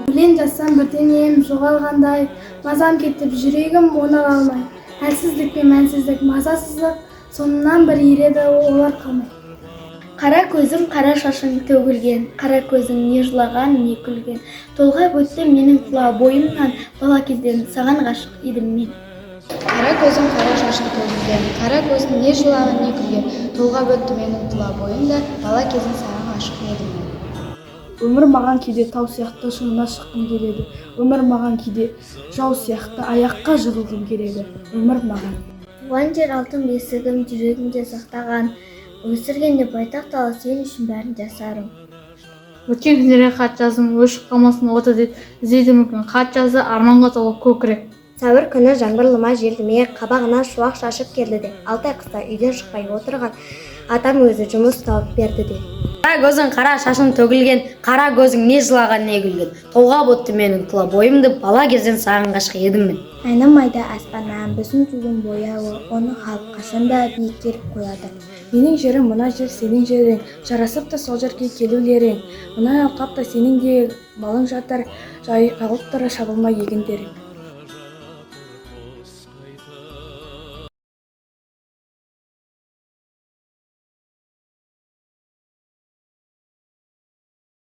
өлең жазсам бірдеңем жоғалғандай, мазам кетіп жүрегім оны ала алмай. Әлсіздік пен мәнсіздік, мазасыздық, соңымнан бір ереді олар қалмай. Қара көзің, қара шашың төгілген, қара көзің не жылаған, не күлген. Толғап өтті менің тұла бойымнан, бала кезден саған ғашық едім мен. Қара көзің, қара шашың төгілген, қара көзің не жылаған, не күлген. Толғап өтті менің тұла бойымда, бала кезден саған ғашық едім мен. Өмір маған кейде тау сияқты шыңына шыққым келеді. Өмір маған кейде жау сияқты аяққа жығылғым келеді. Өмір маған. Туған жер алтын бесігім жүрегімде сақтаған. Өсіргенде байтақ дала сен үшін бәрін жасарым. Өткен күндерге хат жаздым, өшіп қалмасын оты деп іздейді мүмкін. Хат жазды арманға толы көкірек. Сәуір күні жаңбырлыма желдіме қабағына шуақ шашып келді де, 6 ай қыста үйден шықпай отырған атам өзі жұмыс тауып берді де. Қара көзің, қара шашың төгілген, қара көзің не жылаған, не күлген. Толғап өтті менің тұла бойымды, бала кезден саған ғашық едім мен. Айнымайды аспаннан біздің туған бояуы, оны халық қашанда биіктеліп қояды. Менің жерім мына жер сенің жерің, жарасып та сол жерге келулерің. Мына алқапта сенің де малың жатыр, жайқалып тұр шабылмай егіндерің.